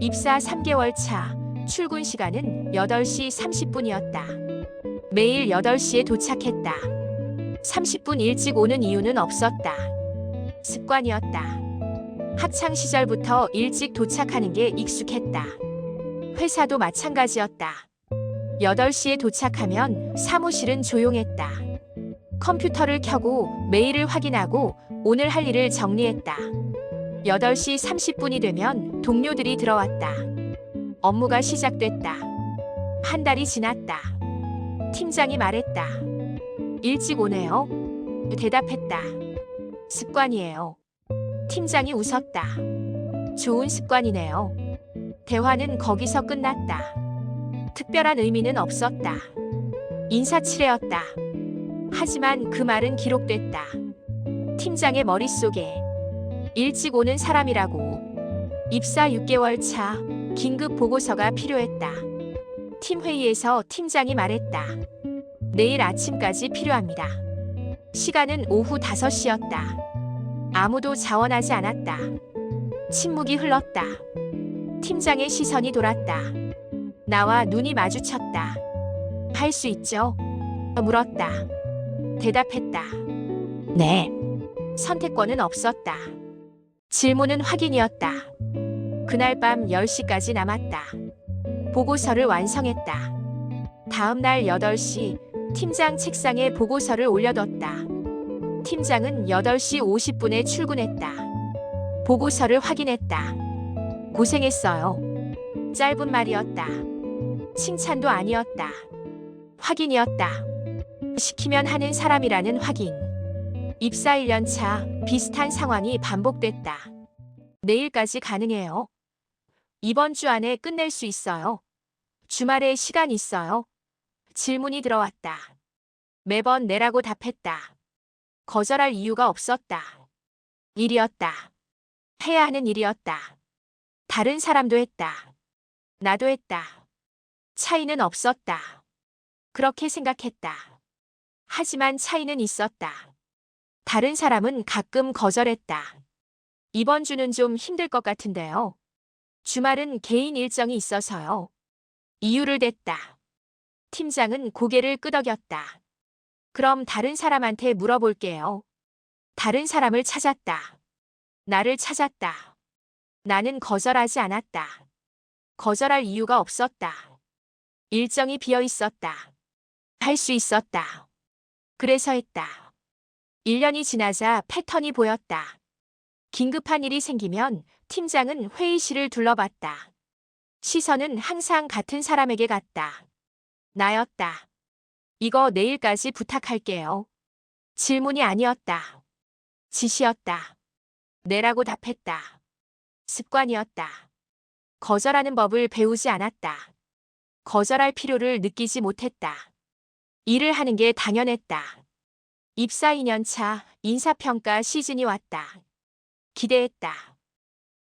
입사 3개월 차, 출근 시간은 8시 30분이었다. 매일 8시에 도착했다. 30분 일찍 오는 이유는 없었다. 습관이었다. 학창 시절부터 일찍 도착하는 게 익숙했다. 회사도 마찬가지였다. 8시에 도착하면 사무실은 조용했다. 컴퓨터를 켜고 메일을 확인하고 오늘 할 일을 정리했다. 8시 30분이 되면 동료들이 들어왔다. 업무가 시작됐다. 한 달이 지났다. 팀장이 말했다. 일찍 오네요. 대답했다. 습관이에요. 팀장이 웃었다. 좋은 습관이네요. 대화는 거기서 끝났다. 특별한 의미는 없었다. 인사치레였다. 하지만 그 말은 기록됐다. 팀장의 머릿속에 일찍 오는 사람이라고. 입사 6개월 차, 긴급 보고서가 필요했다. 팀 회의에서 팀장이 말했다. 내일 아침까지 필요합니다. 시간은 오후 5시였다. 아무도 자원하지 않았다. 침묵이 흘렀다. 팀장의 시선이 돌았다. 나와 눈이 마주쳤다. 할 수 있죠? 물었다. 대답했다. 네. 선택권은 없었다. 질문은 확인이었다. 그날 밤 10시까지 남았다. 보고서를 완성했다. 다음 날 8시 팀장 책상에 보고서를 올려뒀다. 팀장은 8시 50분에 출근했다. 보고서를 확인했다. 고생했어요. 짧은 말이었다. 칭찬도 아니었다. 확인이었다. 시키면 하는 사람이라는 확인. 입사 1년 차, 비슷한 상황이 반복됐다. 내일까지 가능해요. 이번 주 안에 끝낼 수 있어요. 주말에 시간 있어요. 질문이 들어왔다. 매번 내라고 답했다. 거절할 이유가 없었다. 일이었다. 해야 하는 일이었다. 다른 사람도 했다. 나도 했다. 차이는 없었다. 그렇게 생각했다. 하지만 차이는 있었다. 다른 사람은 가끔 거절했다. 이번 주는 좀 힘들 것 같은데요. 주말은 개인 일정이 있어서요. 이유를 댔다. 팀장은 고개를 끄덕였다. 그럼 다른 사람한테 물어볼게요. 다른 사람을 찾았다. 나를 찾았다. 나는 거절하지 않았다. 거절할 이유가 없었다. 일정이 비어 있었다. 할 수 있었다. 그래서 했다. 1년이 지나자 패턴이 보였다. 긴급한 일이 생기면 팀장은 회의실을 둘러봤다. 시선은 항상 같은 사람에게 갔다. 나였다. 이거 내일까지 부탁할게요. 질문이 아니었다. 지시였다. 내라고 답했다. 습관이었다. 거절하는 법을 배우지 않았다. 거절할 필요를 느끼지 못했다. 일을 하는 게 당연했다. 입사 2년 차, 인사평가 시즌이 왔다. 기대했다.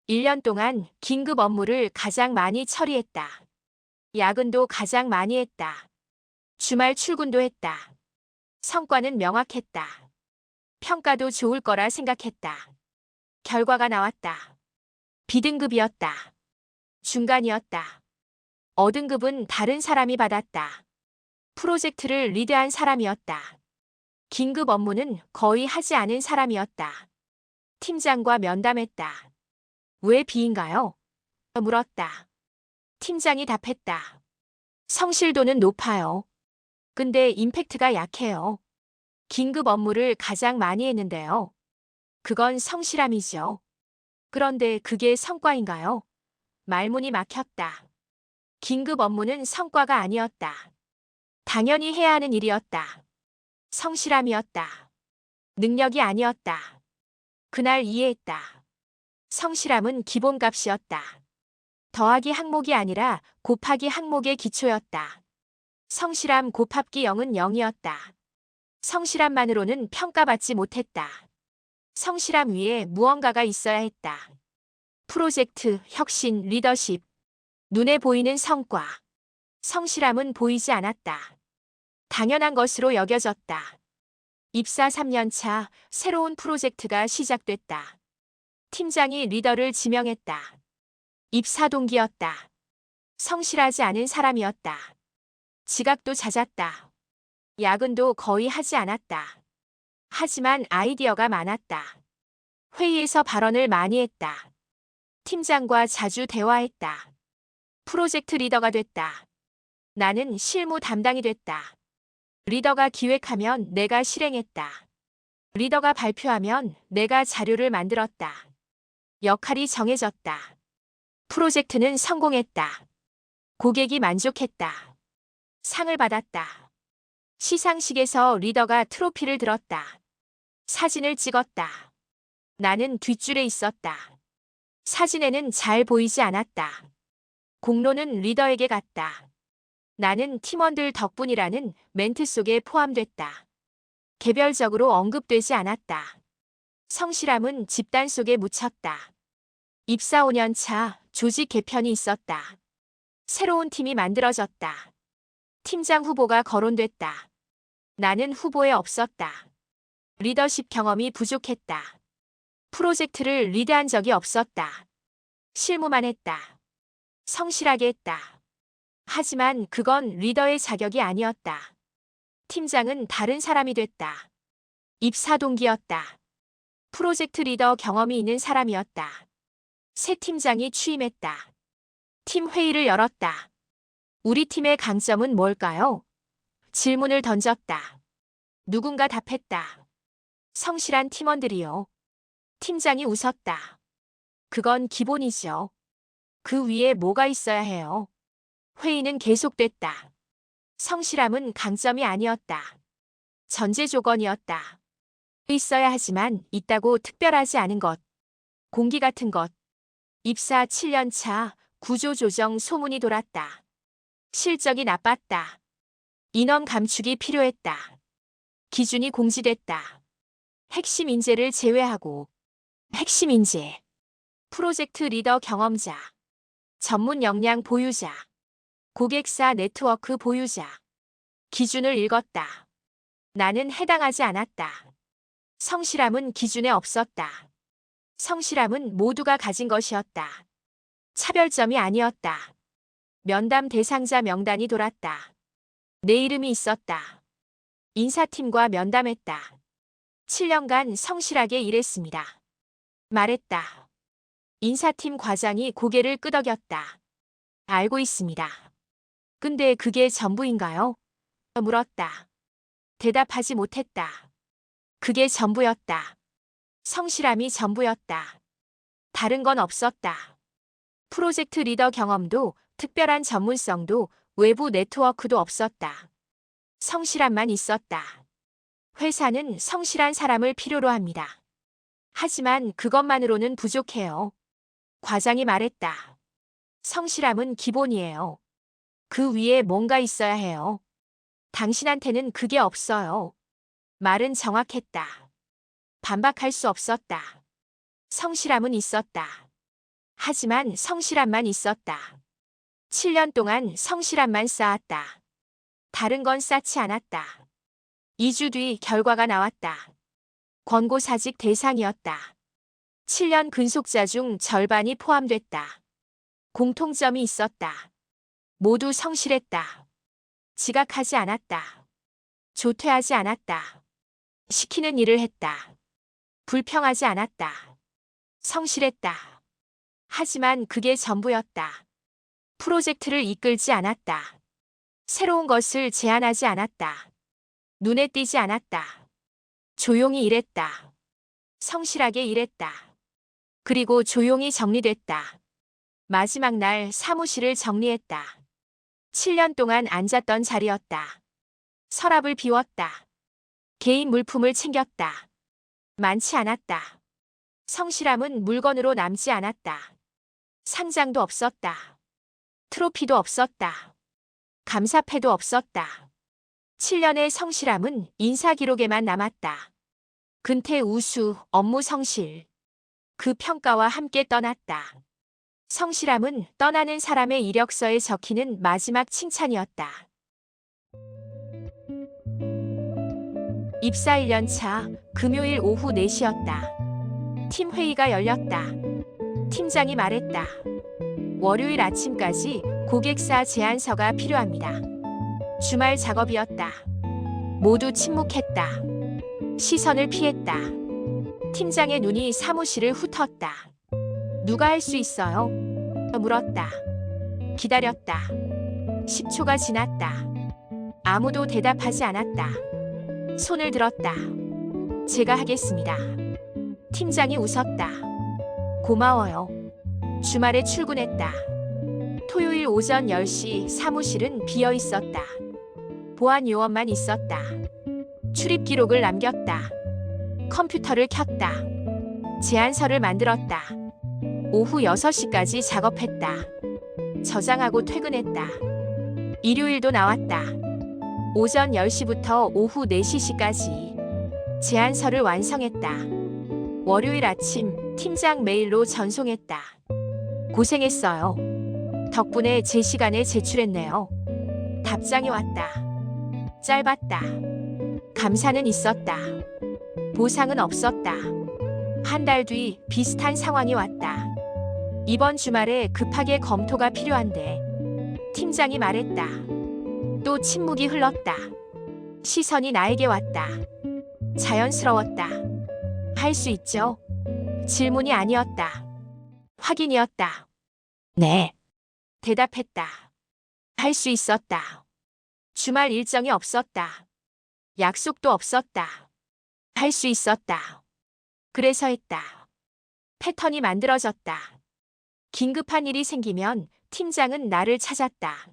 1년 동안 긴급 업무를 가장 많이 처리했다. 야근도 가장 많이 했다. 주말 출근도 했다. 성과는 명확했다. 평가도 좋을 거라 생각했다. 결과가 나왔다. B등급이었다. 중간이었다. 어등급은 다른 사람이 받았다. 프로젝트를 리드한 사람이었다. 긴급 업무는 거의 하지 않은 사람이었다. 팀장과 면담했다. 왜 B인가요? 물었다. 팀장이 답했다. 성실도는 높아요. 근데 임팩트가 약해요. 긴급 업무를 가장 많이 했는데요. 그건 성실함이죠. 그런데 그게 성과인가요? 말문이 막혔다. 긴급 업무는 성과가 아니었다. 당연히 해야 하는 일이었다. 성실함이었다. 능력이 아니었다. 그날 이해했다. 성실함은 기본값이었다. 더하기 항목이 아니라 곱하기 항목의 기초였다. 성실함 곱합기 0은 0이었다. 성실함만으로는 평가받지 못했다. 성실함 위에 무언가가 있어야 했다. 프로젝트, 혁신, 리더십. 눈에 보이는 성과. 성실함은 보이지 않았다. 당연한 것으로 여겨졌다. 입사 3년 차, 새로운 프로젝트가 시작됐다. 팀장이 리더를 지명했다. 입사 동기였다. 성실하지 않은 사람이었다. 지각도 잦았다. 야근도 거의 하지 않았다. 하지만 아이디어가 많았다. 회의에서 발언을 많이 했다. 팀장과 자주 대화했다. 프로젝트 리더가 됐다. 나는 실무 담당이 됐다. 리더가 기획하면 내가 실행했다. 리더가 발표하면 내가 자료를 만들었다. 역할이 정해졌다. 프로젝트는 성공했다. 고객이 만족했다. 상을 받았다. 시상식에서 리더가 트로피를 들었다. 사진을 찍었다. 나는 뒷줄에 있었다. 사진에는 잘 보이지 않았다. 공로는 리더에게 갔다. 나는 팀원들 덕분이라는 멘트 속에 포함됐다. 개별적으로 언급되지 않았다. 성실함은 집단 속에 묻혔다. 입사 5년 차 조직 개편이 있었다. 새로운 팀이 만들어졌다. 팀장 후보가 거론됐다. 나는 후보에 없었다. 리더십 경험이 부족했다. 프로젝트를 리드한 적이 없었다. 실무만 했다. 성실하게 했다. 하지만 그건 리더의 자격이 아니었다. 팀장은 다른 사람이 됐다. 입사 동기였다. 프로젝트 리더 경험이 있는 사람이었다. 새 팀장이 취임했다. 팀 회의를 열었다. 우리 팀의 강점은 뭘까요? 질문을 던졌다. 누군가 답했다. 성실한 팀원들이요. 팀장이 웃었다. 그건 기본이죠. 그 위에 뭐가 있어야 해요? 회의는 계속됐다. 성실함은 강점이 아니었다. 전제 조건이었다. 있어야 하지만 있다고 특별하지 않은 것. 공기 같은 것. 입사 7년 차 구조조정 소문이 돌았다. 실적이 나빴다. 인원 감축이 필요했다. 기준이 공지됐다. 핵심 인재를 제외하고 핵심 인재, 프로젝트 리더 경험자, 전문 역량 보유자, 고객사 네트워크 보유자. 기준을 읽었다. 나는 해당하지 않았다. 성실함은 기준에 없었다. 성실함은 모두가 가진 것이었다. 차별점이 아니었다. 면담 대상자 명단이 돌았다. 내 이름이 있었다. 인사팀과 면담했다. 7년간 성실하게 일했습니다. 말했다. 인사팀 과장이 고개를 끄덕였다. 알고 있습니다. 근데 그게 전부인가요? 물었다. 대답하지 못했다. 그게 전부였다. 성실함이 전부였다. 다른 건 없었다. 프로젝트 리더 경험도 특별한 전문성도 외부 네트워크도 없었다. 성실함만 있었다. 회사는 성실한 사람을 필요로 합니다. 하지만 그것만으로는 부족해요. 과장이 말했다. 성실함은 기본이에요. 그 위에 뭔가 있어야 해요. 당신한테는 그게 없어요. 말은 정확했다. 반박할 수 없었다. 성실함은 있었다. 하지만 성실함만 있었다. 7년 동안 성실함만 쌓았다. 다른 건 쌓지 않았다. 2주 뒤 결과가 나왔다. 권고사직 대상이었다. 7년 근속자 중 절반이 포함됐다. 공통점이 있었다. 모두 성실했다. 지각하지 않았다. 조퇴하지 않았다. 시키는 일을 했다. 불평하지 않았다. 성실했다. 하지만 그게 전부였다. 프로젝트를 이끌지 않았다. 새로운 것을 제안하지 않았다. 눈에 띄지 않았다. 조용히 일했다. 성실하게 일했다. 그리고 조용히 정리됐다. 마지막 날 사무실을 정리했다. 7년 동안 앉았던 자리였다. 서랍을 비웠다. 개인 물품을 챙겼다. 많지 않았다. 성실함은 물건으로 남지 않았다. 상장도 없었다. 트로피도 없었다. 감사패도 없었다. 7년의 성실함은 인사 기록에만 남았다. 근태 우수, 업무 성실. 그 평가와 함께 떠났다. 성실함은 떠나는 사람의 이력서에 적히는 마지막 칭찬이었다. 입사 1년 차 금요일 오후 4시였다. 팀 회의가 열렸다. 팀장이 말했다. 월요일 아침까지 고객사 제안서가 필요합니다. 주말 작업이었다. 모두 침묵했다. 시선을 피했다. 팀장의 눈이 사무실을 훑었다. 누가 할 수 있어요? 물었다. 기다렸다. 10초가 지났다. 아무도 대답하지 않았다. 손을 들었다. 제가 하겠습니다. 팀장이 웃었다. 고마워요. 주말에 출근했다. 토요일 오전 10시 사무실은 비어 있었다. 보안 요원만 있었다. 출입 기록을 남겼다. 컴퓨터를 켰다. 제안서를 만들었다. 오후 6시까지 작업했다. 저장하고 퇴근했다. 일요일도 나왔다. 오전 10시부터 오후 4시까지 제안서를 완성했다. 월요일 아침 팀장 메일로 전송했다. 고생했어요. 덕분에 제 시간에 제출했네요. 답장이 왔다. 짧았다. 감사는 있었다. 보상은 없었다. 한 달 뒤 비슷한 상황이 왔다. 이번 주말에 급하게 검토가 필요한데 팀장이 말했다. 또 침묵이 흘렀다. 시선이 나에게 왔다. 자연스러웠다. 할 수 있죠? 질문이 아니었다. 확인이었다. 네. 대답했다. 할 수 있었다. 주말 일정이 없었다. 약속도 없었다. 할 수 있었다. 그래서 했다. 패턴이 만들어졌다. 긴급한 일이 생기면 팀장은 나를 찾았다.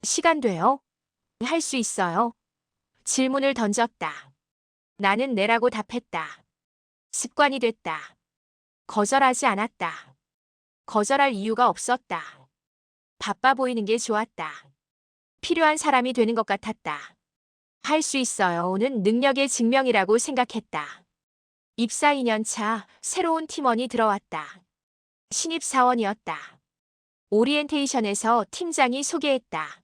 시간 돼요? 할 수 있어요? 질문을 던졌다. 나는 네라고 답했다. 습관이 됐다. 거절하지 않았다. 거절할 이유가 없었다. 바빠 보이는 게 좋았다. 필요한 사람이 되는 것 같았다. 할 수 있어요는 능력의 증명이라고 생각했다. 입사 2년 차 새로운 팀원이 들어왔다. 신입사원이었다. 오리엔테이션에서 팀장이 소개했다.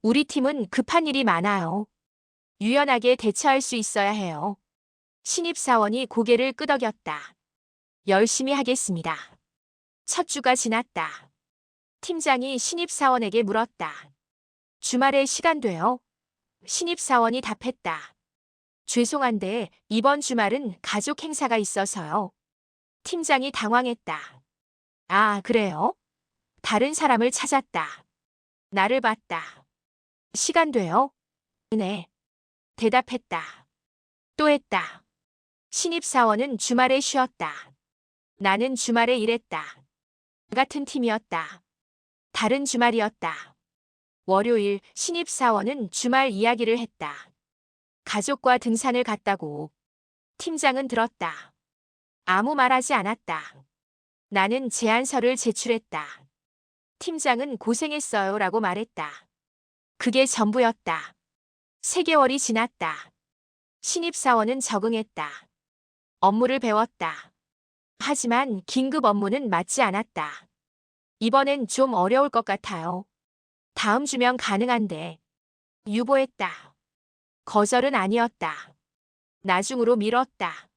우리 팀은 급한 일이 많아요. 유연하게 대처할 수 있어야 해요. 신입사원이 고개를 끄덕였다. 열심히 하겠습니다. 첫 주가 지났다. 팀장이 신입사원에게 물었다. 주말에 시간 돼요? 신입사원이 답했다. 죄송한데 이번 주말은 가족 행사가 있어서요. 팀장이 당황했다. 아, 그래요? 다른 사람을 찾았다. 나를 봤다. 시간 돼요? 네. 대답했다. 또 했다. 신입사원은 주말에 쉬었다. 나는 주말에 일했다. 같은 팀이었다. 다른 주말이었다. 월요일 신입사원은 주말 이야기를 했다. 가족과 등산을 갔다고. 팀장은 들었다. 아무 말하지 않았다. 나는 제안서를 제출했다. 팀장은 고생했어요 라고 말했다. 그게 전부였다. 3개월이 지났다. 신입사원은 적응했다. 업무를 배웠다. 하지만 긴급 업무는 맞지 않았다. 이번엔 좀 어려울 것 같아요. 다음 주면 가능한데. 유보했다. 거절은 아니었다. 나중으로 미뤘다.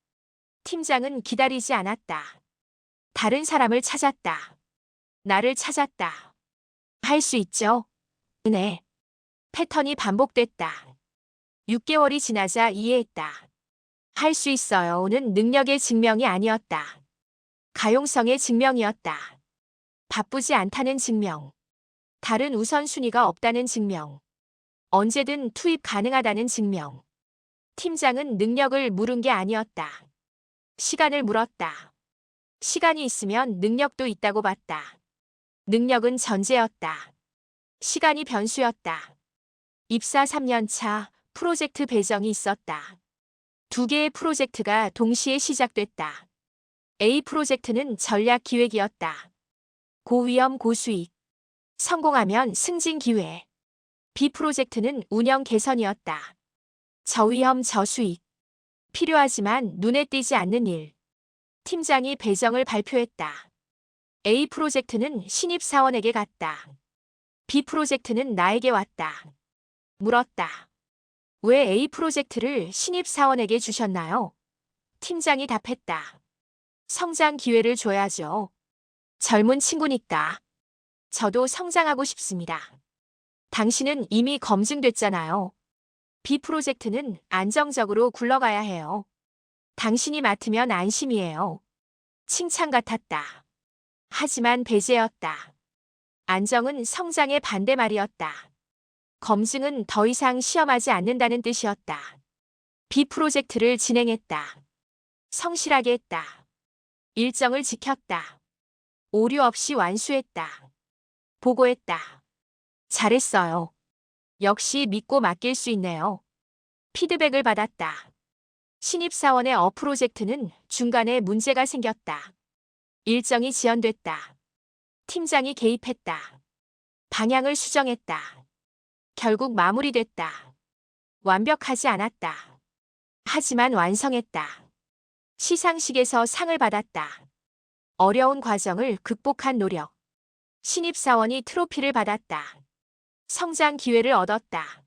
팀장은 기다리지 않았다. 다른 사람을 찾았다. 나를 찾았다. 할 수 있죠? 네. 패턴이 반복됐다. 6개월이 지나자 이해했다. 할 수 있어요는 능력의 증명이 아니었다. 가용성의 증명이었다. 바쁘지 않다는 증명. 다른 우선순위가 없다는 증명. 언제든 투입 가능하다는 증명. 팀장은 능력을 물은 게 아니었다. 시간을 물었다. 시간이 있으면 능력도 있다고 봤다. 능력은 전제였다. 시간이 변수였다. 입사 3년 차 프로젝트 배정이 있었다. 2개의 프로젝트가 동시에 시작됐다. A 프로젝트는 전략 기획이었다. 고위험 고수익. 성공하면 승진 기회. B 프로젝트는 운영 개선이었다. 저위험 저수익. 필요하지만 눈에 띄지 않는 일. 팀장이 배정을 발표했다. A 프로젝트는 신입사원에게 갔다. B 프로젝트는 나에게 왔다. 물었다. 왜 A 프로젝트를 신입사원에게 주셨나요? 팀장이 답했다. 성장 기회를 줘야죠. 젊은 친구니까. 저도 성장하고 싶습니다. 당신은 이미 검증됐잖아요. B 프로젝트는 안정적으로 굴러가야 해요. 당신이 맡으면 안심이에요. 칭찬 같았다. 하지만 배제였다. 안정은 성장의 반대말이었다. 검증은 더 이상 시험하지 않는다는 뜻이었다. B 프로젝트를 진행했다. 성실하게 했다. 일정을 지켰다. 오류 없이 완수했다. 보고했다. 잘했어요. 역시 믿고 맡길 수 있네요. 피드백을 받았다. 신입사원의 프로젝트는 중간에 문제가 생겼다. 일정이 지연됐다. 팀장이 개입했다. 방향을 수정했다. 결국 마무리됐다. 완벽하지 않았다. 하지만 완성했다. 시상식에서 상을 받았다. 어려운 과정을 극복한 노력. 신입사원이 트로피를 받았다. 성장 기회를 얻었다.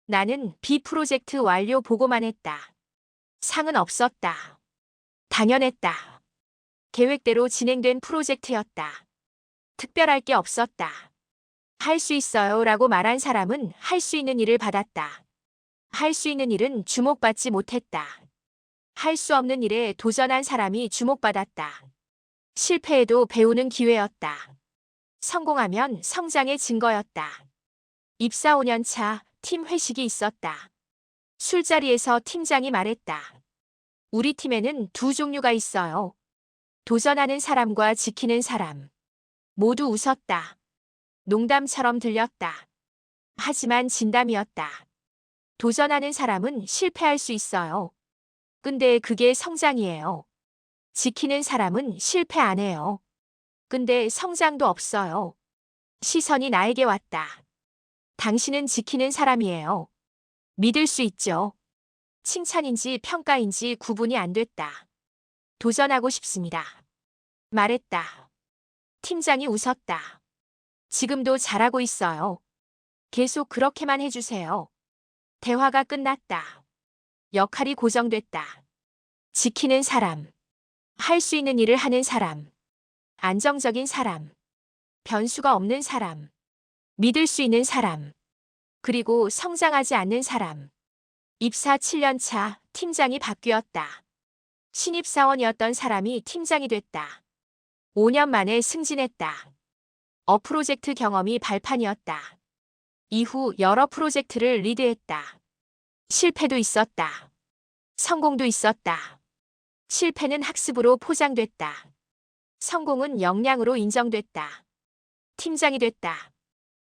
나는 B 프로젝트 완료 보고만 했다. 상은 없었다. 당연했다. 계획대로 진행된 프로젝트였다. 특별할 게 없었다. 할 수 있어요 라고 말한 사람은 할 수 있는 일을 받았다. 할 수 있는 일은 주목받지 못했다. 할 수 없는 일에 도전한 사람이 주목받았다. 실패해도 배우는 기회였다. 성공하면 성장의 증거였다. 입사 5년 차 팀 회식이 있었다. 술자리에서 팀장이 말했다. 우리 팀에는 두 종류가 있어요. 도전하는 사람과 지키는 사람. 모두 웃었다. 농담처럼 들렸다. 하지만 진담이었다. 도전하는 사람은 실패할 수 있어요. 근데 그게 성장이에요. 지키는 사람은 실패 안 해요. 근데 성장도 없어요. 시선이 나에게 왔다. 당신은 지키는 사람이에요. 믿을 수 있죠. 칭찬인지 평가인지 구분이 안 됐다. 도전하고 싶습니다. 말했다. 팀장이 웃었다. 지금도 잘하고 있어요. 계속 그렇게만 해주세요. 대화가 끝났다. 역할이 고정됐다. 지키는 사람. 할 수 있는 일을 하는 사람. 안정적인 사람. 변수가 없는 사람. 믿을 수 있는 사람. 그리고 성장하지 않는 사람. 입사 7년 차 팀장이 바뀌었다. 신입사원이었던 사람이 팀장이 됐다. 5년 만에 승진했다. 프로젝트 경험이 발판이었다. 이후 여러 프로젝트를 리드했다. 실패도 있었다. 성공도 있었다. 실패는 학습으로 포장됐다. 성공은 역량으로 인정됐다. 팀장이 됐다.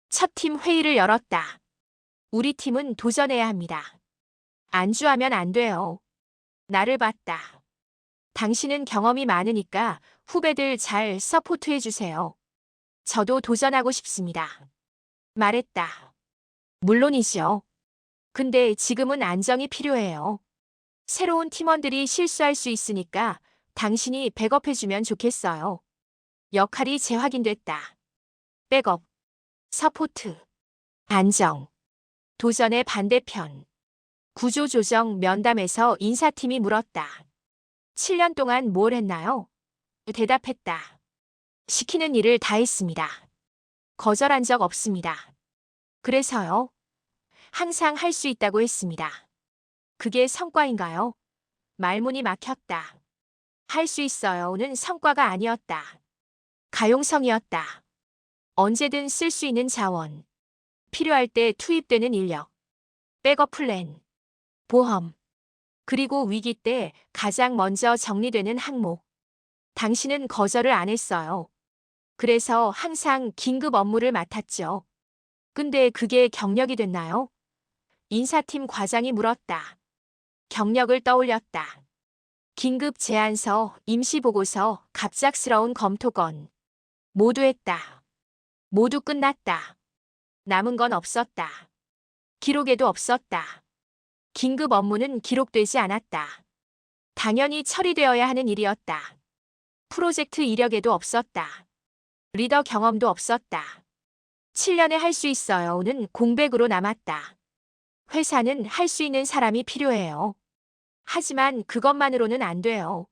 첫 팀 회의를 열었다. 우리 팀은 도전해야 합니다. 안주하면 안 돼요. 나를 봤다. 당신은 경험이 많으니까 후배들 잘 서포트해 주세요. 저도 도전하고 싶습니다. 말했다. 물론이죠. 근데 지금은 안정이 필요해요. 새로운 팀원들이 실수할 수 있으니까 당신이 백업해주면 좋겠어요. 역할이 재확인됐다. 백업, 서포트, 안정, 도전의 반대편. 구조조정 면담에서 인사팀이 물었다. 7년 동안 뭘 했나요? 대답했다. 시키는 일을 다 했습니다. 거절한 적 없습니다. 그래서요? 항상 할 수 있다고 했습니다. 그게 성과인가요? 말문이 막혔다. 할 수 있어요는 성과가 아니었다. 가용성이었다. 언제든 쓸 수 있는 자원. 필요할 때 투입되는 인력. 백업 플랜. 보험. 그리고 위기 때 가장 먼저 정리되는 항목. 당신은 거절을 안 했어요. 그래서 항상 긴급 업무를 맡았죠. 근데 그게 경력이 됐나요? 인사팀 과장이 물었다. 경력을 떠올렸다. 긴급 제안서, 임시보고서, 갑작스러운 검토건. 모두 했다. 모두 끝났다. 남은 건 없었다. 기록에도 없었다. 긴급 업무는 기록되지 않았다. 당연히 처리되어야 하는 일이었다. 프로젝트 이력에도 없었다. 리더 경험도 없었다. 7년에 할 수 있어요는 공백으로 남았다. 회사는 할 수 있는 사람이 필요해요. 하지만 그것만으로는 안 돼요.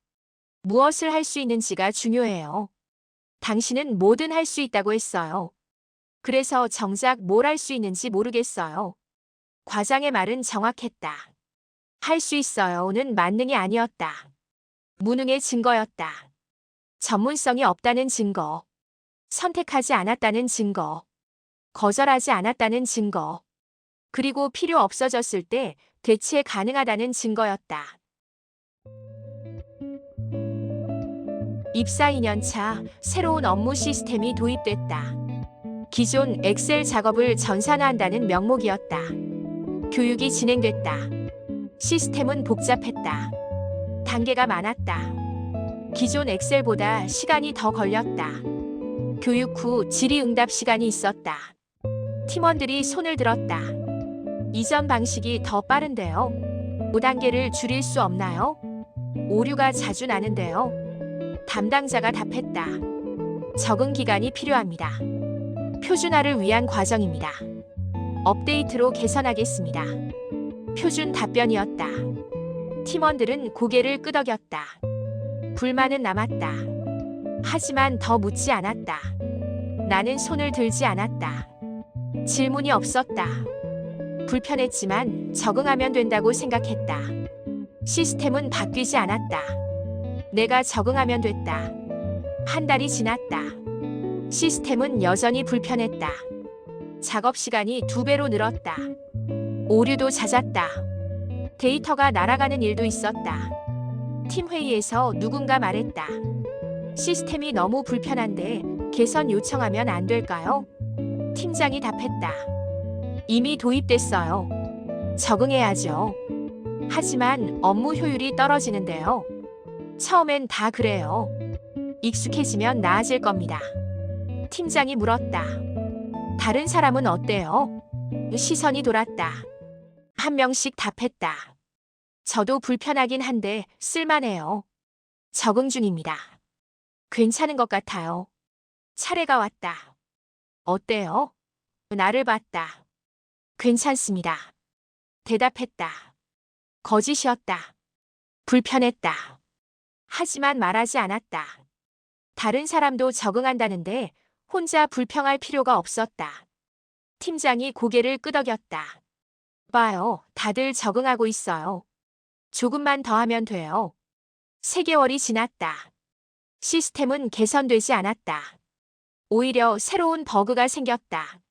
무엇을 할 수 있는지가 중요해요. 당신은 뭐든 할 수 있다고 했어요. 그래서 정작 뭘 할 수 있는지 모르겠어요. 과장의 말은 정확했다. 할 수 있어요는 만능이 아니었다. 무능의 증거였다. 전문성이 없다는 증거. 선택하지 않았다는 증거. 거절하지 않았다는 증거. 그리고 필요 없어졌을 때 대체 가능하다는 증거였다. 입사 2년차 새로운 업무 시스템이 도입됐다. 기존 엑셀 작업을 전산화한다는 명목이었다. 교육이 진행됐다. 시스템은 복잡했다. 단계가 많았다. 기존 엑셀보다 시간이 더 걸렸다. 교육 후 질의응답 시간이 있었다. 팀원들이 손을 들었다. 이전 방식이 더 빠른데요. 5단계를 줄일 수 없나요? 오류가 자주 나는데요. 담당자가 답했다. 적응 기간이 필요합니다. 표준화를 위한 과정입니다. 업데이트로 개선하겠습니다. 표준 답변이었다. 팀원들은 고개를 끄덕였다. 불만은 남았다. 하지만 더 묻지 않았다. 나는 손을 들지 않았다. 질문이 없었다. 불편했지만 적응하면 된다고 생각했다. 시스템은 바뀌지 않았다. 내가 적응하면 됐다. 한 달이 지났다. 시스템은 여전히 불편했다. 작업 시간이 2배로 늘었다. 오류도 잦았다. 데이터가 날아가는 일도 있었다. 팀 회의에서 누군가 말했다. 시스템이 너무 불편한데 개선 요청하면 안 될까요? 팀장이 답했다. 이미 도입됐어요. 적응해야죠. 하지만 업무 효율이 떨어지는데요. 처음엔 다 그래요. 익숙해지면 나아질 겁니다. 팀장이 물었다. 다른 사람은 어때요? 시선이 돌았다. 한 명씩 답했다. 저도 불편하긴 한데 쓸만해요. 적응 중입니다. 괜찮은 것 같아요. 차례가 왔다. 어때요? 나를 봤다. 괜찮습니다. 대답했다. 거짓이었다. 불편했다. 하지만 말하지 않았다. 다른 사람도 적응한다는데 혼자 불평할 필요가 없었다. 팀장이 고개를 끄덕였다. 봐요, 다들 적응하고 있어요. 조금만 더 하면 돼요. 3개월이 지났다. 시스템은 개선되지 않았다. 오히려 새로운 버그가 생겼다.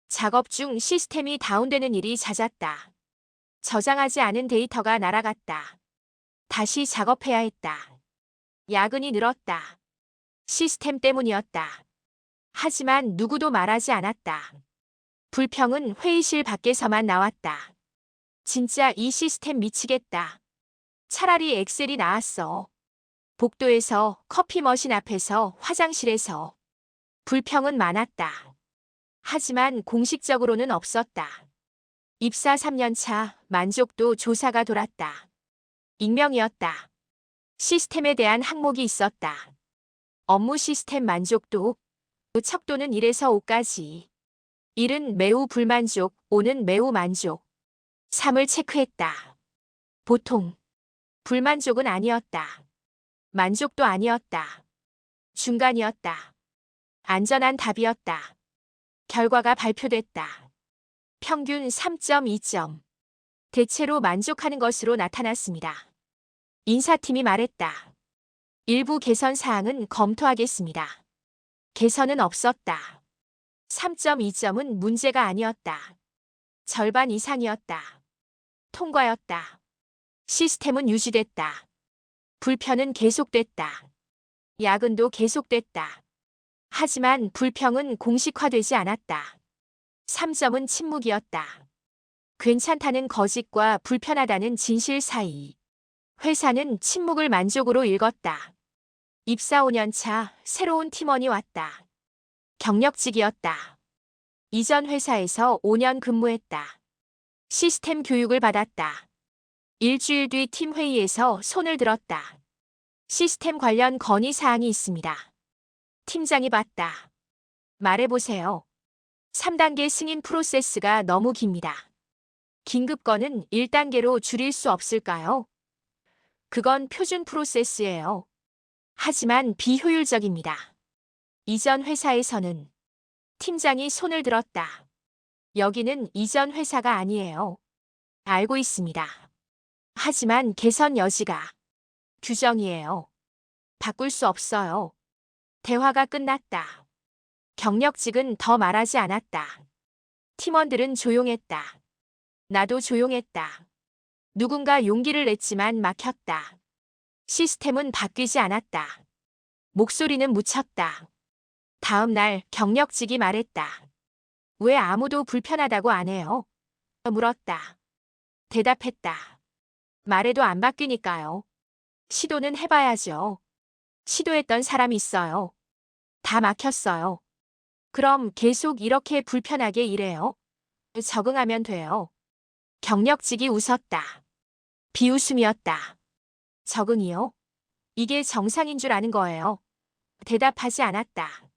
작업 중 시스템이 다운되는 일이 잦았다. 저장하지 않은 데이터가 날아갔다. 다시 작업해야 했다. 야근이 늘었다. 시스템 때문이었다. 하지만 누구도 말하지 않았다. 불평은 회의실 밖에서만 나왔다. 진짜 이 시스템 미치겠다. 차라리 엑셀이 나았어. 복도에서, 커피 머신 앞에서, 화장실에서. 불평은 많았다. 하지만 공식적으로는 없었다. 입사 3년차 만족도 조사가 돌았다. 익명이었다. 시스템에 대한 항목이 있었다. 업무 시스템 만족도, 척도는 1에서 5까지. 1은 매우 불만족, 5는 매우 만족. 3을 체크했다. 보통. 불만족은 아니었다. 만족도 아니었다. 중간이었다. 안전한 답이었다. 결과가 발표됐다. 평균 3.2점. 대체로 만족하는 것으로 나타났습니다. 인사팀이 말했다. 일부 개선 사항은 검토하겠습니다. 개선은 없었다. 3.2점은 문제가 아니었다. 절반 이상이었다. 통과였다. 시스템은 유지됐다. 불편은 계속됐다. 야근도 계속됐다. 하지만 불평은 공식화되지 않았다. 3점은 침묵이었다. 괜찮다는 거짓과 불편하다는 진실 사이. 회사는 침묵을 만족으로 읽었다. 입사 5년차 새로운 팀원이 왔다. 경력직이었다. 이전 회사에서 5년 근무했다. 시스템 교육을 받았다. 일주일 뒤 팀 회의에서 손을 들었다. 시스템 관련 건의사항이 있습니다. 팀장이 봤다. 말해보세요. 3단계 승인 프로세스가 너무 깁니다. 긴급건은 1단계로 줄일 수 없을까요? 그건 표준 프로세스예요. 하지만 비효율적입니다. 이전 회사에서는 팀장이 손을 들었다. 여기는 이전 회사가 아니에요. 알고 있습니다. 하지만 개선 여지가 규정이에요. 바꿀 수 없어요. 대화가 끝났다. 경력직은 더 말하지 않았다. 팀원들은 조용했다. 나도 조용했다. 누군가 용기를 냈지만 막혔다. 시스템은 바뀌지 않았다. 목소리는 묻혔다. 다음 날 경력직이 말했다. 왜 아무도 불편하다고 안 해요? 물었다. 대답했다. 말해도 안 바뀌니까요. 시도는 해봐야죠. 시도했던 사람이 있어요. 다 막혔어요. 그럼 계속 이렇게 불편하게 일해요? 적응하면 돼요. 경력직이 웃었다. 비웃음이었다. 적응이요? 이게 정상인 줄 아는 거예요. 대답하지 않았다.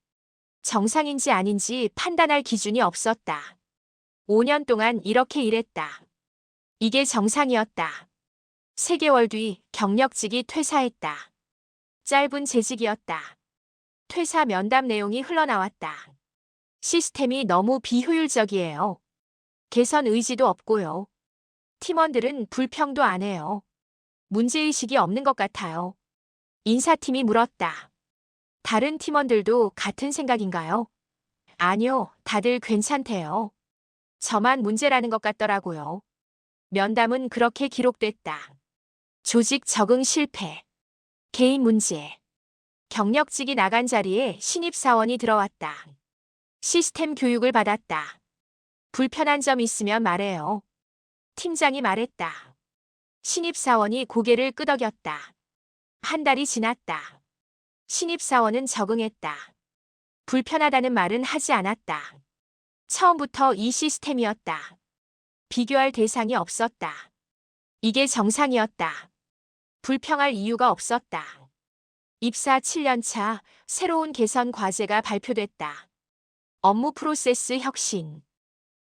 정상인지 아닌지 판단할 기준이 없었다. 5년 동안 이렇게 일했다. 이게 정상이었다. 3개월 뒤 경력직이 퇴사했다. 짧은 재직이었다. 퇴사 면담 내용이 흘러나왔다. 시스템이 너무 비효율적이에요. 개선 의지도 없고요. 팀원들은 불평도 안 해요. 문제의식이 없는 것 같아요. 인사팀이 물었다. 다른 팀원들도 같은 생각인가요? 아니요, 다들 괜찮대요. 저만 문제라는 것 같더라고요. 면담은 그렇게 기록됐다. 조직 적응 실패. 개인 문제. 경력직이 나간 자리에 신입사원이 들어왔다. 시스템 교육을 받았다. 불편한 점 있으면 말해요. 팀장이 말했다. 신입사원이 고개를 끄덕였다. 한 달이 지났다. 신입사원은 적응했다. 불편하다는 말은 하지 않았다. 처음부터 이 시스템이었다. 비교할 대상이 없었다. 이게 정상이었다. 불평할 이유가 없었다. 입사 7년 차 새로운 개선 과제가 발표됐다. 업무 프로세스 혁신.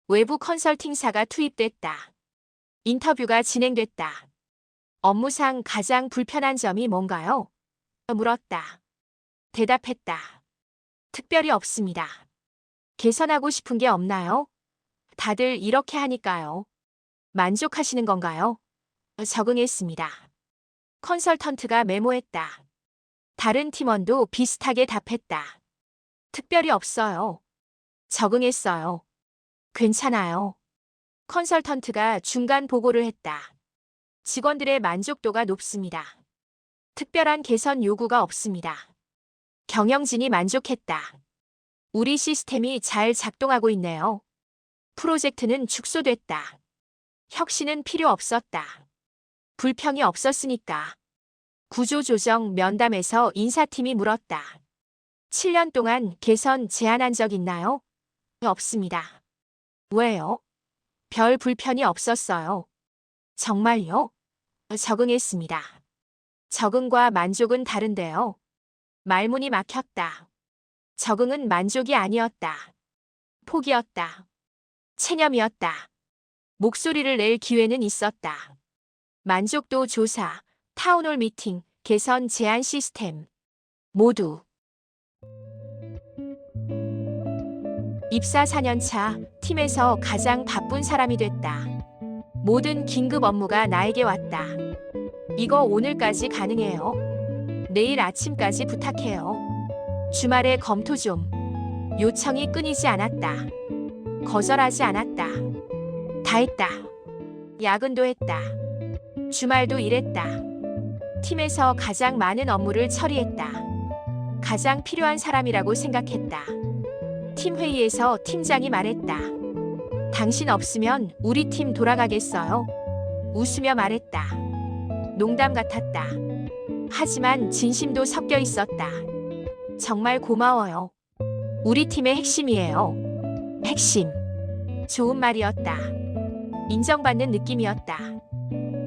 외부 컨설팅사가 투입됐다. 인터뷰가 진행됐다. 업무상 가장 불편한 점이 뭔가요? 물었다. 대답했다. 특별히 없습니다. 개선하고 싶은 게 없나요? 다들 이렇게 하니까요. 만족하시는 건가요? 적응했습니다. 컨설턴트가 메모했다. 다른 팀원도 비슷하게 답했다. 특별히 없어요. 적응했어요. 괜찮아요. 컨설턴트가 중간 보고를 했다. 직원들의 만족도가 높습니다. 특별한 개선 요구가 없습니다. 경영진이 만족했다. 우리 시스템이 잘 작동하고 있네요. 프로젝트는 축소됐다. 혁신은 필요 없었다. 불평이 없었으니까. 구조조정 면담에서 인사팀이 물었다. 7년 동안 개선 제안한 적 있나요? 없습니다. 왜요? 별 불편이 없었어요. 정말요? 적응했습니다. 적응과 만족은 다른데요. 말문이 막혔다. 적응은 만족이 아니었다. 포기였다. 체념이었다. 목소리를 낼 기회는 있었다. 만족도 조사, 타운홀 미팅, 개선 제안 시스템. 모두. 입사 4년 차 팀에서 가장 바쁜 사람이 됐다. 모든 긴급 업무가 나에게 왔다. 이거 오늘까지 가능해요? 내일 아침까지 부탁해요. 주말에 검토 좀. 요청이 끊이지 않았다. 거절하지 않았다. 다 했다. 야근도 했다. 주말도 일했다. 팀에서 가장 많은 업무를 처리했다. 가장 필요한 사람이라고 생각했다. 팀 회의에서 팀장이 말했다. 당신 없으면 우리 팀 돌아가겠어요? 웃으며 말했다. 농담 같았다. 하지만 진심도 섞여 있었다. 정말 고마워요. 우리 팀의 핵심이에요. 핵심. 좋은 말이었다. 인정받는 느낌이었다.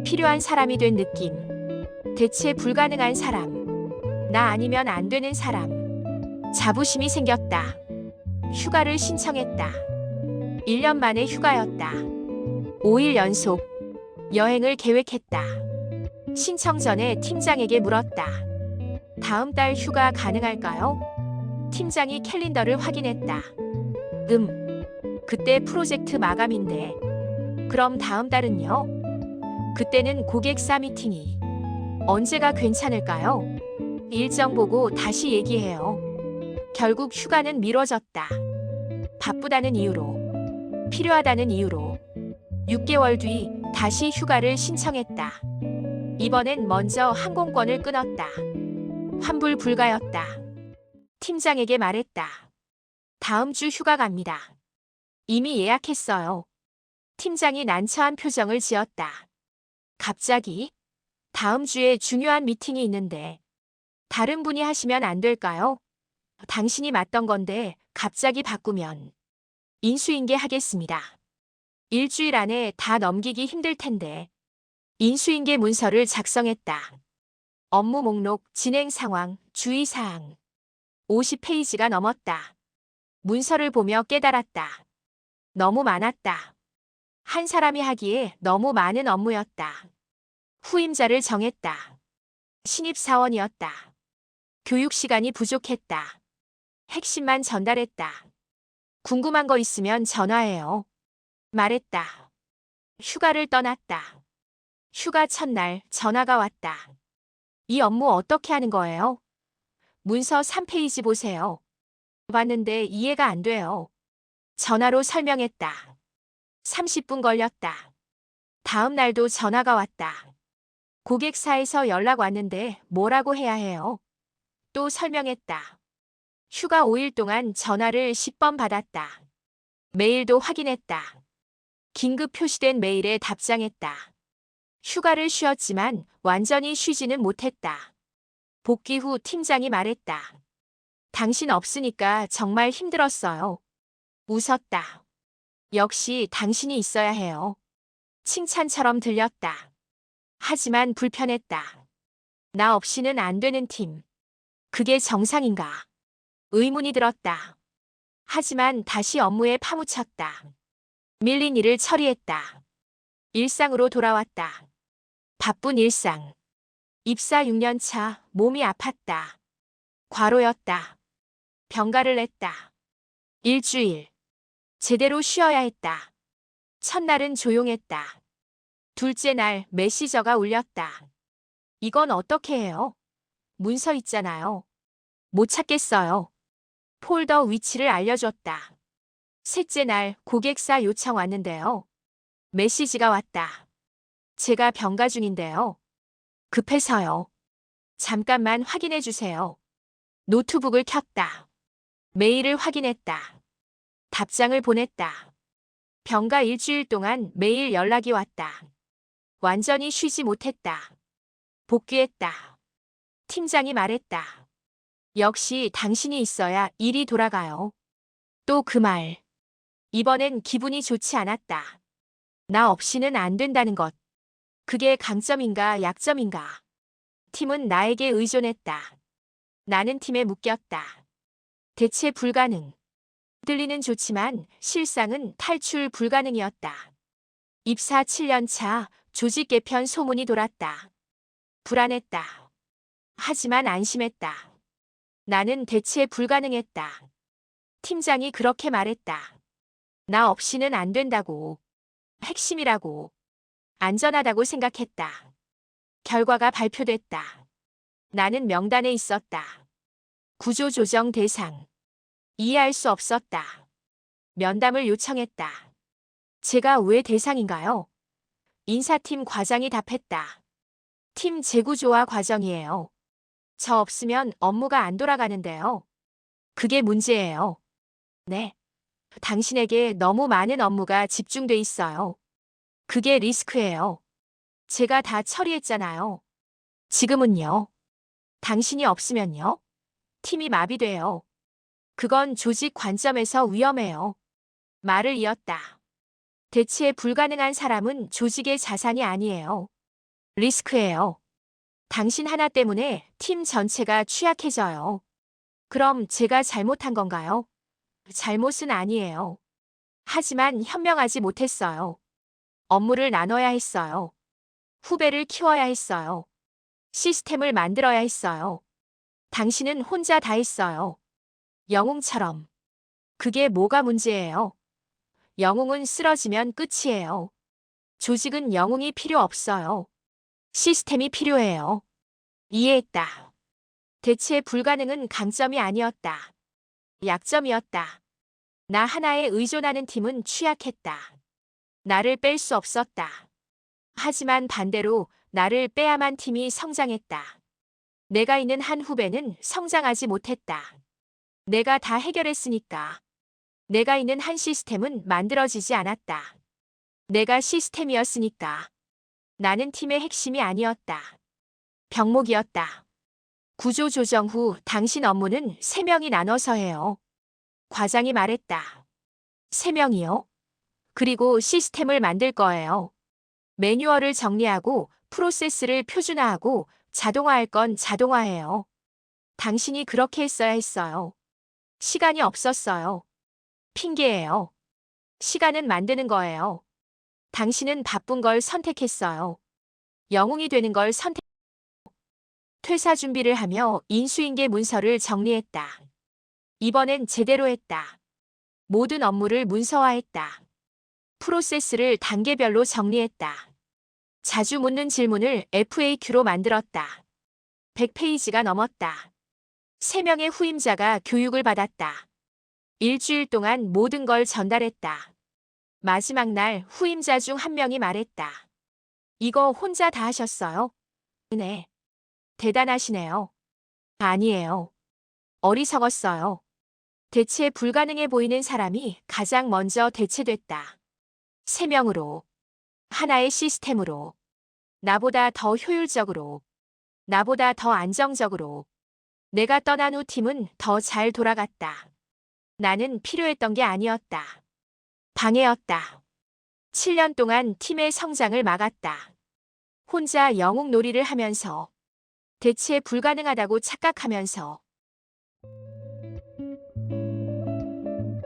필요한 사람이 된 느낌. 대체 불가능한 사람. 나 아니면 안 되는 사람. 자부심이 생겼다. 휴가를 신청했다. 1년 만에 휴가였다. 5일 연속. 여행을 계획했다. 신청 전에 팀장에게 물었다. 다음 달 휴가 가능할까요? 팀장이 캘린더를 확인했다. 그때 프로젝트 마감인데. 그럼 다음 달은요? 그때는 고객사 미팅이. 언제가 괜찮을까요? 일정 보고 다시 얘기해요. 결국 휴가는 미뤄졌다. 바쁘다는 이유로, 필요하다는 이유로. 6개월 뒤 다시 휴가를 신청했다. 이번엔 먼저 항공권을 끊었다. 환불 불가였다. 팀장에게 말했다. 다음 주 휴가 갑니다. 이미 예약했어요. 팀장이 난처한 표정을 지었다. 갑자기? 다음 주에 중요한 미팅이 있는데. 다른 분이 하시면 안 될까요? 당신이 맡던 건데 갑자기 바꾸면. 인수인계 하겠습니다. 일주일 안에 다 넘기기 힘들 텐데. 인수인계 문서를 작성했다. 업무 목록, 진행 상황, 주의사항. 50페이지가 넘었다. 문서를 보며 깨달았다. 너무 많았다. 한 사람이 하기에 너무 많은 업무였다. 후임자를 정했다. 신입사원이었다. 교육 시간이 부족했다. 핵심만 전달했다. 궁금한 거 있으면 전화해요. 말했다. 휴가를 떠났다. 휴가 첫날 전화가 왔다. 이 업무 어떻게 하는 거예요? 문서 3페이지 보세요. 봤는데 이해가 안 돼요. 전화로 설명했다. 30분 걸렸다. 다음 날도 전화가 왔다. 고객사에서 연락 왔는데 뭐라고 해야 해요? 또 설명했다. 휴가 5일 동안 전화를 10번 받았다. 메일도 확인했다. 긴급 표시된 메일에 답장했다. 휴가를 쉬었지만 완전히 쉬지는 못했다. 복귀 후 팀장이 말했다. 당신 없으니까 정말 힘들었어요. 웃었다. 역시 당신이 있어야 해요. 칭찬처럼 들렸다. 하지만 불편했다. 나 없이는 안 되는 팀. 그게 정상인가? 의문이 들었다. 하지만 다시 업무에 파묻혔다. 밀린 일을 처리했다. 일상으로 돌아왔다. 바쁜 일상. 입사 6년 차, 몸이 아팠다. 과로였다. 병가를 냈다. 일주일. 제대로 쉬어야 했다. 첫날은 조용했다. 둘째 날 메시저가 울렸다. 이건 어떻게 해요? 문서 있잖아요. 못 찾겠어요. 폴더 위치를 알려줬다. 셋째 날 고객사 요청 왔는데요. 메시지가 왔다. 제가 병가 중인데요. 급해서요. 잠깐만 확인해 주세요. 노트북을 켰다. 메일을 확인했다. 답장을 보냈다. 병가 일주일 동안 매일 연락이 왔다. 완전히 쉬지 못했다. 복귀했다. 팀장이 말했다. 역시 당신이 있어야 일이 돌아가요. 또 그 말. 이번엔 기분이 좋지 않았다. 나 없이는 안 된다는 것. 그게 강점인가 약점인가. 팀은 나에게 의존했다. 나는 팀에 묶였다. 대체 불가능. 들리는 좋지만 실상은 탈출 불가능이었다. 입사 7년 차 조직 개편 소문이 돌았다. 불안했다. 하지만 안심했다. 나는 대체 불가능했다. 팀장이 그렇게 말했다. 나 없이는 안 된다고. 핵심이라고. 안전하다고 생각했다. 결과가 발표됐다. 나는 명단에 있었다. 구조조정 대상. 이해할 수 없었다. 면담을 요청했다. 제가 왜 대상인가요? 인사팀 과장이 답했다. 팀 재구조화 과정이에요. 저 없으면 업무가 안 돌아가는데요. 그게 문제예요. 네. 당신에게 너무 많은 업무가 집중돼 있어요. 그게 리스크예요. 제가 다 처리했잖아요. 지금은요. 당신이 없으면요. 팀이 마비돼요. 그건 조직 관점에서 위험해요. 말을 이었다. 대체 불가능한 사람은 조직의 자산이 아니에요. 리스크예요. 당신 하나 때문에 팀 전체가 취약해져요. 그럼 제가 잘못한 건가요? 잘못은 아니에요. 하지만 현명하지 못했어요. 업무를 나눠야 했어요. 후배를 키워야 했어요. 시스템을 만들어야 했어요. 당신은 혼자 다 했어요. 영웅처럼. 그게 뭐가 문제예요? 영웅은 쓰러지면 끝이에요. 조직은 영웅이 필요 없어요. 시스템이 필요해요. 이해했다. 대체 불가능은 강점이 아니었다. 약점이었다. 나 하나에 의존하는 팀은 취약했다. 나를 뺄 수 없었다. 하지만 반대로 나를 빼야만 팀이 성장했다. 내가 있는 한 후배는 성장하지 못했다. 내가 다 해결했으니까. 내가 있는 한 시스템은 만들어지지 않았다. 내가 시스템이었으니까. 나는 팀의 핵심이 아니었다. 병목이었다. 구조 조정 후 당신 업무는 3명이 나눠서 해요. 과장이 말했다. 3명이요? 그리고 시스템을 만들 거예요. 매뉴얼을 정리하고 프로세스를 표준화하고 자동화할 건 자동화해요. 당신이 그렇게 했어야 했어요. 시간이 없었어요. 핑계예요. 시간은 만드는 거예요. 당신은 바쁜 걸 선택했어요. 영웅이 되는 걸 퇴사 준비를 하며 인수인계 문서를 정리했다. 이번엔 제대로 했다. 모든 업무를 문서화했다. 프로세스를 단계별로 정리했다. 자주 묻는 질문을 FAQ로 만들었다. 100페이지가 넘었다. 3명의 후임자가 교육을 받았다. 일주일 동안 모든 걸 전달했다. 마지막 날 후임자 중 한 명이 말했다. 이거 혼자 다 하셨어요? 네. 대단하시네요. 아니에요. 어리석었어요. 대체 불가능해 보이는 사람이 가장 먼저 대체됐다. 3명으로. 하나의 시스템으로. 나보다 더 효율적으로. 나보다 더 안정적으로. 내가 떠난 후 팀은 더 잘 돌아갔다. 나는 필요했던 게 아니었다. 방해였다. 7년 동안 팀의 성장을 막았다. 혼자 영웅 놀이를 하면서. 대체 불가능하다고 착각하면서.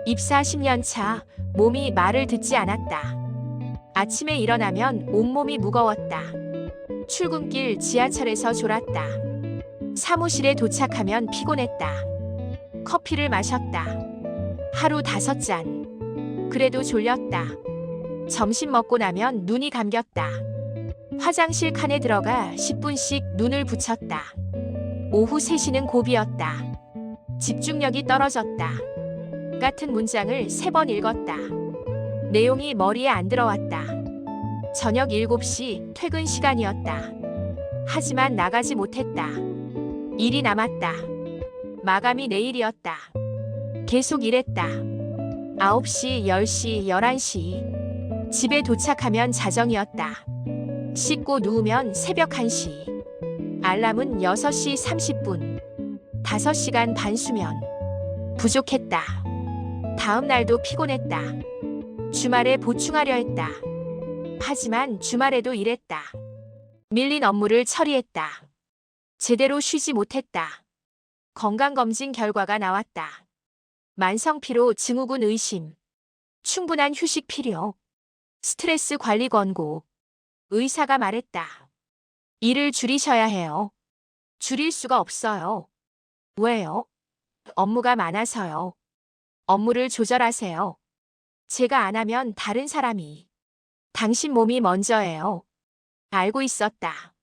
입사 10년 차, 몸이 말을 듣지 않았다. 아침에 일어나면 온몸이 무거웠다. 출근길 지하철에서 졸았다. 사무실에 도착하면 피곤했다. 커피를 마셨다. 하루 5잔. 그래도 졸렸다. 점심 먹고 나면 눈이 감겼다. 화장실 칸에 들어가 10분씩 눈을 붙였다. 오후 3시는 고비였다. 집중력이 떨어졌다. 같은 문장을 3번 읽었다. 내용이 머리에 안 들어왔다. 저녁 7시 퇴근 시간이었다. 하지만 나가지 못했다. 일이 남았다. 마감이 내일이었다. 계속 일했다. 9시, 10시, 11시. 집에 도착하면 자정이었다. 씻고 누우면 새벽 1시. 알람은 6시 30분. 5시간 반 수면. 부족했다. 다음 날도 피곤했다. 주말에 보충하려 했다. 하지만 주말에도 일했다. 밀린 업무를 처리했다. 제대로 쉬지 못했다. 건강검진 결과가 나왔다. 만성피로 증후군 의심. 충분한 휴식 필요. 스트레스 관리 권고. 의사가 말했다. 일을 줄이셔야 해요. 줄일 수가 없어요. 왜요? 업무가 많아서요. 업무를 조절하세요. 제가 안 하면 다른 사람이. 당신 몸이 먼저예요. 알고 있었다.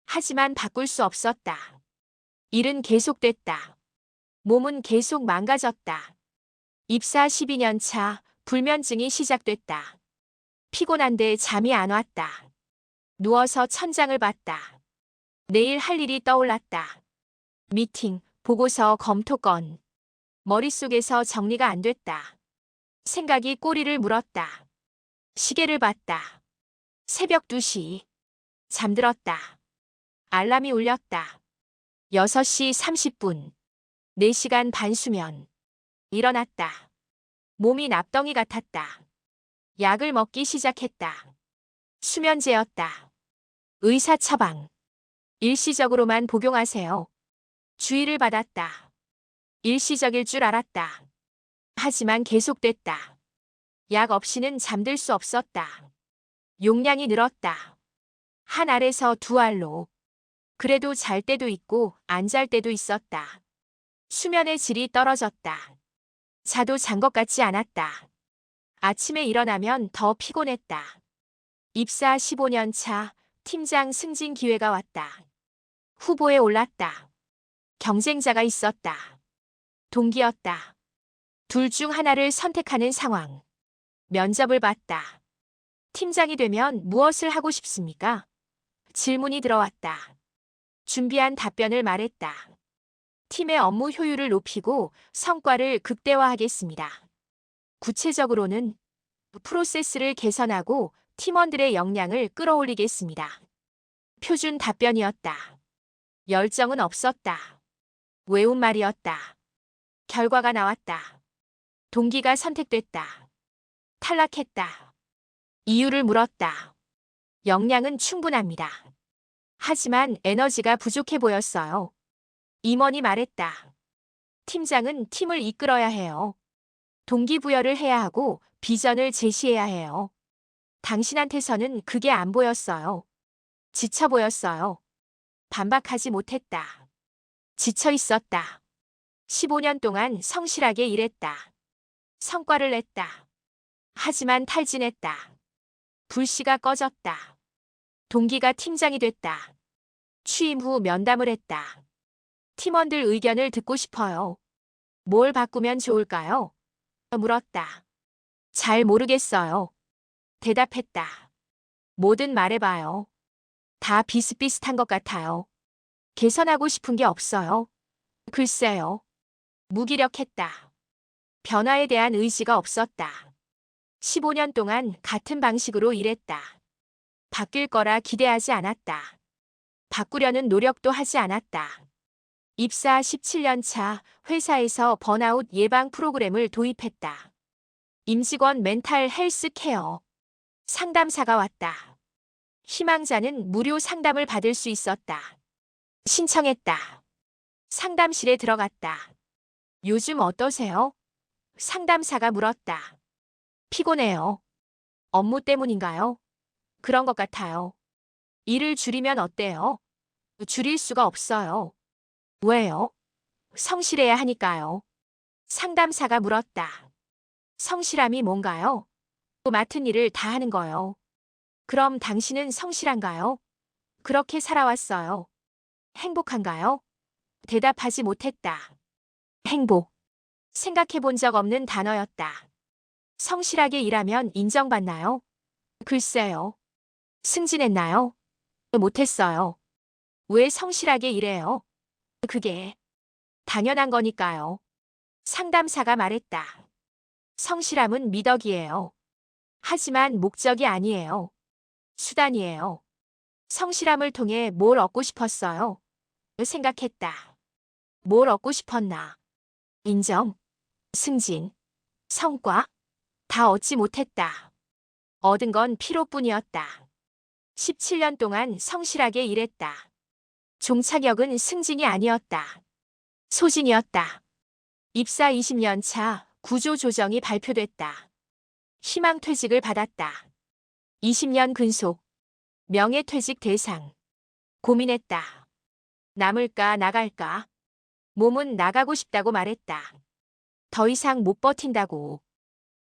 하지만 바꿀 수 없었다. 일은 계속됐다. 몸은 계속 망가졌다. 입사 12년 차, 불면증이 시작됐다. 피곤한데 잠이 안 왔다. 누워서 천장을 봤다. 내일 할 일이 떠올랐다. 미팅, 보고서 검토 건. 머릿속에서 정리가 안 됐다. 생각이 꼬리를 물었다. 시계를 봤다. 새벽 2시. 잠들었다. 알람이 울렸다. 6시 30분. 4시간 반 수면. 일어났다. 몸이 납덩이 같았다. 약을 먹기 시작했다. 수면제였다. 의사 처방. 일시적으로만 복용하세요. 주의를 받았다. 일시적일 줄 알았다. 하지만 계속됐다. 약 없이는 잠들 수 없었다. 용량이 늘었다. 한 알에서 2알로. 그래도 잘 때도 있고 안 잘 때도 있었다. 수면의 질이 떨어졌다. 자도 잔 것 같지 않았다. 아침에 일어나면 더 피곤했다. 입사 15년 차 팀장 승진 기회가 왔다. 후보에 올랐다. 경쟁자가 있었다. 동기였다. 둘 중 하나를 선택하는 상황. 면접을 봤다. 팀장이 되면 무엇을 하고 싶습니까? 질문이 들어왔다. 준비한 답변을 말했다. 팀의 업무 효율을 높이고 성과를 극대화하겠습니다. 구체적으로는 프로세스를 개선하고 팀원들의 역량을 끌어올리겠습니다. 표준 답변이었다. 열정은 없었다. 외운 말이었다. 결과가 나왔다. 동기가 선택됐다. 탈락했다. 이유를 물었다. 역량은 충분합니다. 하지만 에너지가 부족해 보였어요. 임원이 말했다. 팀장은 팀을 이끌어야 해요. 동기부여를 해야 하고 비전을 제시해야 해요. 당신한테서는 그게 안 보였어요. 지쳐 보였어요. 반박하지 못했다. 지쳐 있었다. 15년 동안 성실하게 일했다. 성과를 냈다. 하지만 탈진했다. 불씨가 꺼졌다. 동기가 팀장이 됐다. 취임 후 면담을 했다. 팀원들 의견을 듣고 싶어요. 뭘 바꾸면 좋을까요? 물었다. 잘 모르겠어요. 대답했다. 뭐든 말해봐요. 다 비슷비슷한 것 같아요. 개선하고 싶은 게 없어요. 글쎄요. 무기력했다. 변화에 대한 의지가 없었다. 15년 동안 같은 방식으로 일했다. 바뀔 거라 기대하지 않았다. 바꾸려는 노력도 하지 않았다. 입사 17년 차 회사에서 번아웃 예방 프로그램을 도입했다. 임직원 멘탈 헬스 케어. 상담사가 왔다. 희망자는 무료 상담을 받을 수 있었다. 신청했다. 상담실에 들어갔다. 요즘 어떠세요? 상담사가 물었다. 피곤해요. 업무 때문인가요? 그런 것 같아요. 일을 줄이면 어때요? 줄일 수가 없어요. 왜요? 성실해야 하니까요. 상담사가 물었다. 성실함이 뭔가요? 맡은 일을 다 하는 거요. 그럼 당신은 성실한가요? 그렇게 살아왔어요. 행복한가요? 대답하지 못했다. 행복. 생각해 본 적 없는 단어였다. 성실하게 일하면 인정받나요? 글쎄요. 승진했나요? 못했어요. 왜 성실하게 일해요? 그게 당연한 거니까요. 상담사가 말했다. 성실함은 미덕이에요. 하지만 목적이 아니에요. 수단이에요. 성실함을 통해 뭘 얻고 싶었어요? 생각했다. 뭘 얻고 싶었나? 인정, 승진, 성과? 다 얻지 못했다. 얻은 건 피로뿐이었다. 17년 동안 성실하게 일했다. 종착역은 승진이 아니었다. 소진이었다. 입사 20년 차 구조조정이 발표됐다. 희망퇴직을 받았다. 20년 근속. 명예퇴직 대상. 고민했다. 남을까 나갈까? 몸은 나가고 싶다고 말했다. 더 이상 못 버틴다고.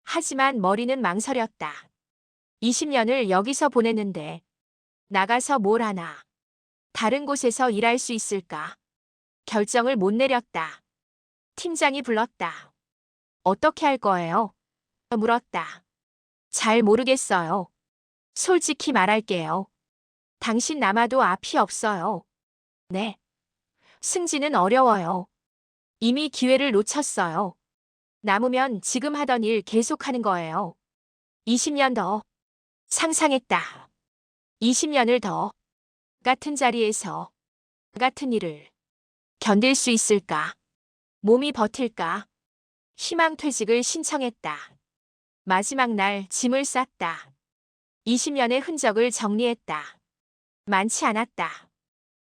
하지만 머리는 망설였다. 20년을 여기서 보냈는데 나가서 뭘 하나? 다른 곳에서 일할 수 있을까? 결정을 못 내렸다. 팀장이 불렀다. 어떻게 할 거예요? 물었다. 잘 모르겠어요. 솔직히 말할게요. 당신 남아도 앞이 없어요. 네. 승진은 어려워요. 이미 기회를 놓쳤어요. 남으면 지금 하던 일 계속하는 거예요. 20년 더. 상상했다. 20년을 더. 같은 자리에서. 같은 일을. 견딜 수 있을까? 몸이 버틸까? 희망퇴직을 신청했다. 마지막 날 짐을 쌌다. 20년의 흔적을 정리했다. 많지 않았다.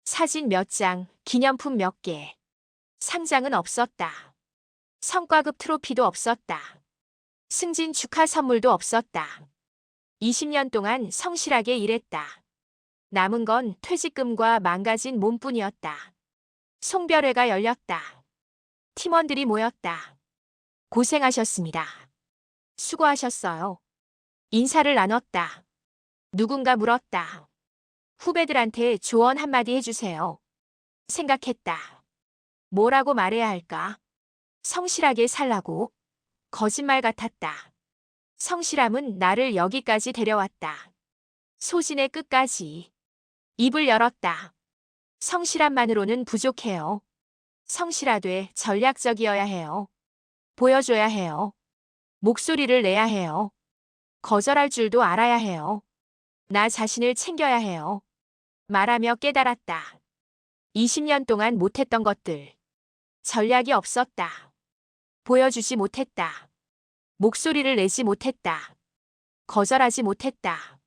사진 몇 장, 기념품 몇 개. 상장은 없었다. 성과급 트로피도 없었다. 승진 축하 선물도 없었다. 20년 동안 성실하게 일했다. 남은 건 퇴직금과 망가진 몸뿐이었다. 송별회가 열렸다. 팀원들이 모였다. 고생하셨습니다. 수고하셨어요. 인사를 나눴다. 누군가 물었다. 후배들한테 조언 한마디 해주세요. 생각했다. 뭐라고 말해야 할까? 성실하게 살라고? 거짓말 같았다. 성실함은 나를 여기까지 데려왔다. 소진의 끝까지. 입을 열었다. 성실함만으로는 부족해요. 성실하되 전략적이어야 해요. 보여줘야 해요. 목소리를 내야 해요. 거절할 줄도 알아야 해요. 나 자신을 챙겨야 해요. 말하며 깨달았다. 20년 동안 못했던 것들. 전략이 없었다. 보여주지 못했다. 목소리를 내지 못했다. 거절하지 못했다.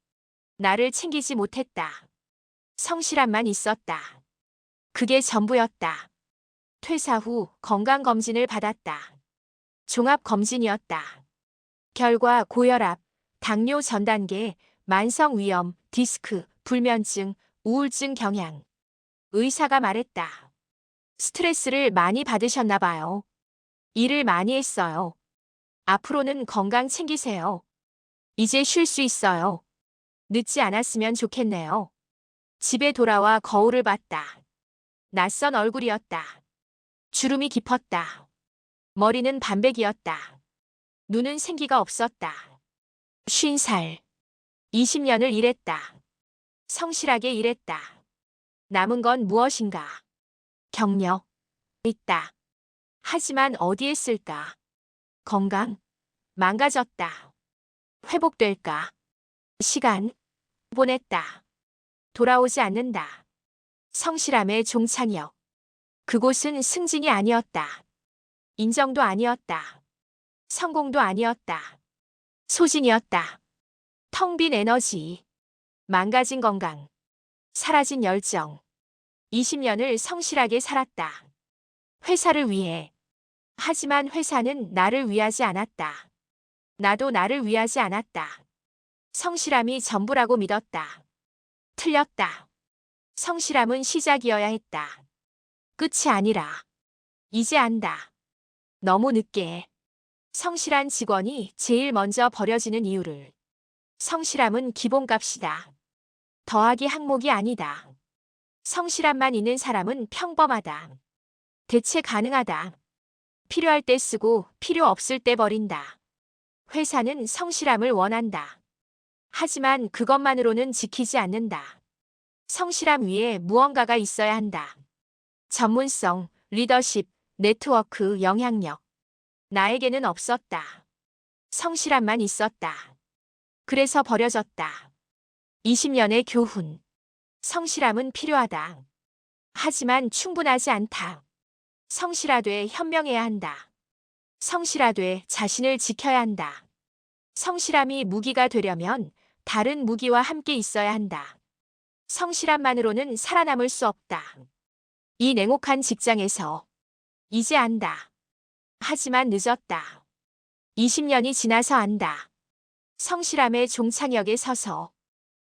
나를 챙기지 못했다. 성실함만 있었다. 그게 전부였다. 퇴사 후 건강검진을 받았다. 종합검진이었다. 결과 고혈압, 당뇨 전 단계, 만성위염, 디스크, 불면증, 우울증 경향. 의사가 말했다. 스트레스를 많이 받으셨나 봐요. 일을 많이 했어요. 앞으로는 건강 챙기세요. 이제 쉴 수 있어요. 늦지 않았으면 좋겠네요. 집에 돌아와 거울을 봤다. 낯선 얼굴이었다. 주름이 깊었다. 머리는 반백이었다. 눈은 생기가 없었다. 50살. 20년을 일했다. 성실하게 일했다. 남은 건 무엇인가? 경력. 있다. 하지만 어디에 쓸까? 건강. 망가졌다. 회복될까? 시간. 보냈다. 돌아오지 않는다. 성실함의 종착역. 그곳은 승진이 아니었다. 인정도 아니었다. 성공도 아니었다. 소진이었다. 텅 빈 에너지. 망가진 건강. 사라진 열정. 20년을 성실하게 살았다. 회사를 위해. 하지만 회사는 나를 위하지 않았다. 나도 나를 위하지 않았다. 성실함이 전부라고 믿었다. 틀렸다. 성실함은 시작이어야 했다. 끝이 아니라. 이제 안다. 너무 늦게. 성실한 직원이 제일 먼저 버려지는 이유를. 성실함은 기본값이다. 더하기 항목이 아니다. 성실함만 있는 사람은 평범하다. 대체 가능하다. 필요할 때 쓰고 필요 없을 때 버린다. 회사는 성실함을 원한다. 하지만 그것만으로는 지키지 않는다. 성실함 위에 무언가가 있어야 한다. 전문성, 리더십, 네트워크, 영향력. 나에게는 없었다. 성실함만 있었다. 그래서 버려졌다. 20년의 교훈. 성실함은 필요하다. 하지만 충분하지 않다. 성실하되 현명해야 한다. 성실하되 자신을 지켜야 한다. 성실함이 무기가 되려면 다른 무기와 함께 있어야 한다. 성실함만으로는 살아남을 수 없다. 이 냉혹한 직장에서 이제 안다. 하지만 늦었다. 20년이 지나서 안다. 성실함의 종착역에 서서